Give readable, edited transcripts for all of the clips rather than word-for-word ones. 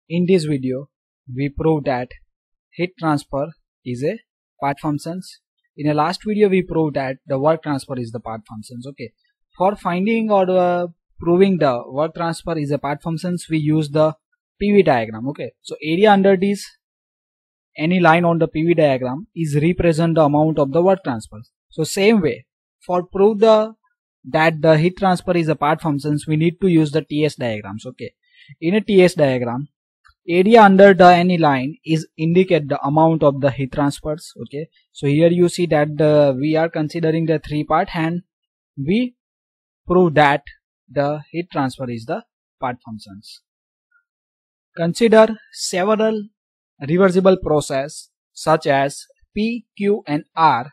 In this video, we proved that heat transfer is a part functions. In the last video, we proved that the work transfer is the part functions. Okay. For finding or proving the work transfer is a part functions, we use the PV diagram. Okay. So area under this any line on the PV diagram is represent the amount of the work transfer. So same way, for prove that the heat transfer is a part functions, we need to use the TS diagrams. Okay. In a TS diagram, area under the any line is indicate the amount of the heat transfers. Okay, so here you see that we are considering the three part and we prove that the heat transfer is the part functions. Consider several reversible process such as P, Q and R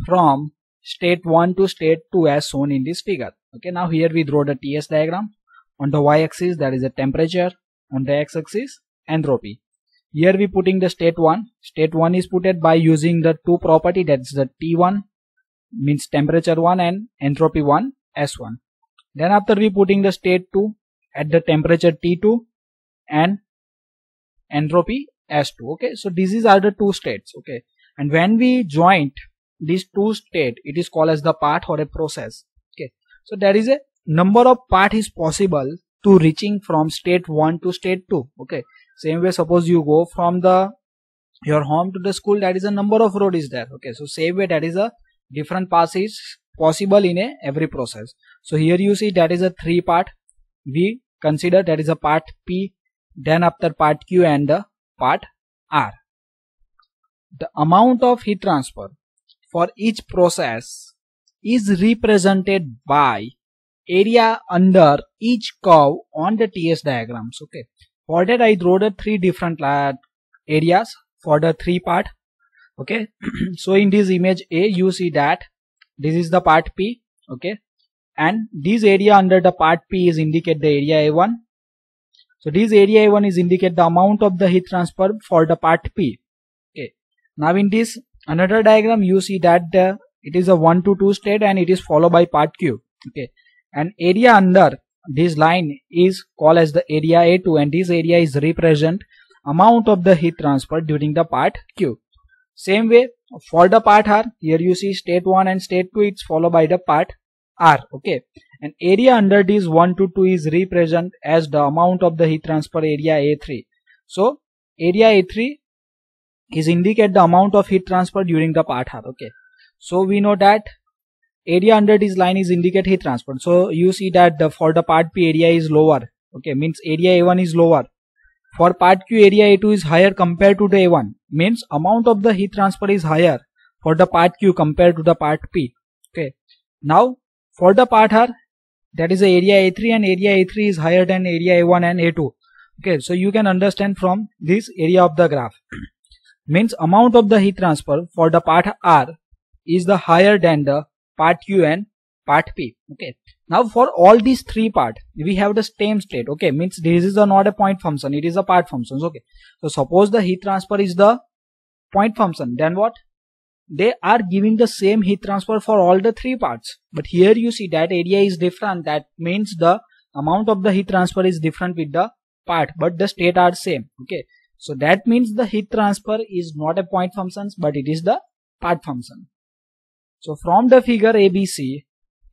from state 1 to state 2 as shown in this figure. Okay, now here we draw the TS diagram. On the y-axis that is a temperature, on the x-axis entropy. Here we putting the state 1. State 1 is put by using the two property, that's the T1 means temperature 1 and entropy 1 S1. Then after we putting the state 2 at the temperature T2 and entropy S2. Okay, so these are the two states. Okay, and when we joint these two state, it is called as the part or a process. Okay, so there is a number of part is possible to reaching from state 1 to state 2. Okay, same way suppose you go from your home to the school, that is a number of road is there. Okay, so same way that is a different path is possible in every process. So here you see that is a three part we consider, that is a part P, then after part Q and the part R. The amount of heat transfer for each process is represented by area under each curve on the TS diagrams. Okay, for that I draw the three different areas for the three part. Okay, so in this image A you see that this is the part P. Okay, and this area under the part P is indicate the area A1. So this area A1 is indicate the amount of the heat transfer for the part P. Okay, now in this another diagram you see that it is a 1 to 2 state and it is followed by part Q. Okay, and area under this line is called as the area A2, and this area is represent amount of the heat transfer during the part Q. Same way for the part R, here you see state 1 and state 2, it's followed by the part R. Okay, and area under this 1 to 2 is represent as the amount of the heat transfer area A3. So area A3 is indicate the amount of heat transfer during the part R. Okay, so we know that area under this line is indicate heat transfer. So you see that for the part P area is lower. Okay, means area A1 is lower. For part Q area A2 is higher compared to the A1, means amount of the heat transfer is higher for the part Q compared to the part P. Okay, now for the part R, that is the area A3, and area A3 is higher than area A1 and A2. Okay, so you can understand from this area of the graph means amount of the heat transfer for the part R is the higher than the part Q and part P. Okay, now for all these three part we have the same state. Okay, means this is not a point function, it is a part functions. Okay, so suppose the heat transfer is the point function, then what? They are giving the same heat transfer for all the three parts, but here you see that area is different, that means the amount of the heat transfer is different with the part, but the state are same. Okay, so that means the heat transfer is not a point functions, but it is the part function. So from the figure ABC,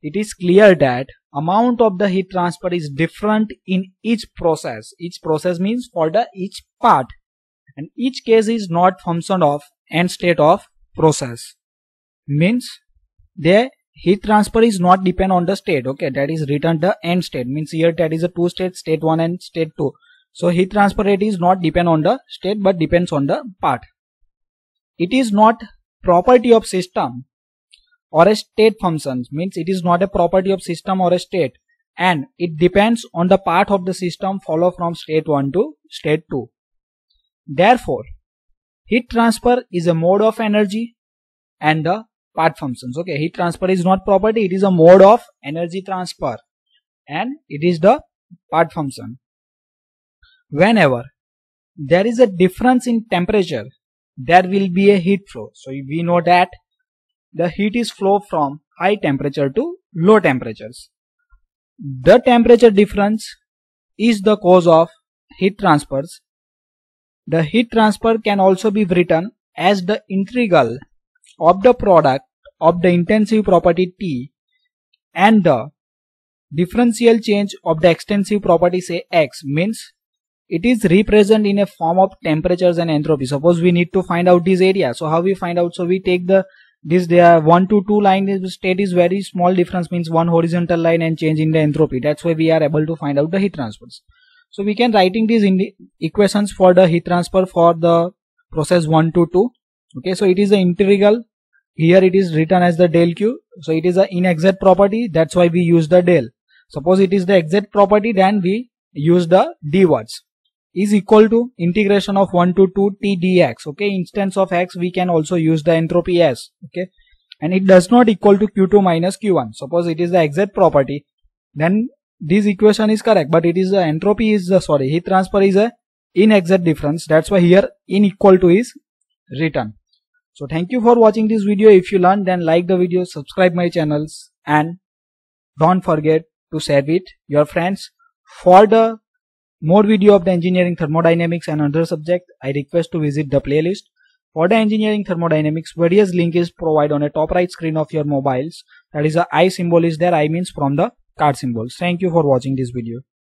it is clear that amount of the heat transfer is different in each process. Each process means for the each part, and each case is not function of end state of process. Means the heat transfer is not depend on the state. Okay, that is written the end state, means here that is a two state, state 1 and state 2. So heat transfer rate is not depend on the state but depends on the part. It is not property of system or a state functions, means it is not a property of system or a state, and it depends on the part of the system follow from state 1 to state 2. Therefore, heat transfer is a mode of energy and the part functions. Okay, heat transfer is not property, it is a mode of energy transfer and it is the part function. Whenever there is a difference in temperature, there will be a heat flow. So we know that the heat is flow from high temperature to low temperatures. The temperature difference is the cause of heat transfers, the heat transfer can also be written as the integral of the product of the intensive property T and the differential change of the extensive property say X. Means it is represented in a form of temperatures and entropy. Suppose we need to find out this area. So how we find out? So we take this 1 to 2 line state is very small difference, means one horizontal line and change in the entropy. That's why we are able to find out the heat transfers. So we can writing these in the equations for the heat transfer for the process 1 to 2. Okay, so it is the integral. Here it is written as the del Q. So it is an inexact property. That's why we use the del. Suppose it is the exact property, then we use the d words. Is equal to integration of 1 to 2 T dx. Okay, instance of x we can also use the entropy S. Okay, and it does not equal to Q2 minus Q1. Suppose it is the exact property, then this equation is correct, but it is the entropy is the heat transfer is a inexact difference. That's why here unequal to is written. So thank you for watching this video. If you learned, then like the video, subscribe my channels, and don't forget to share with your friends. For the more video of the engineering thermodynamics and other subject, I request to visit the playlist. For the engineering thermodynamics, various link is provided on a top right screen of your mobiles. That is the I symbol is there. I means from the card symbols. Thank you for watching this video.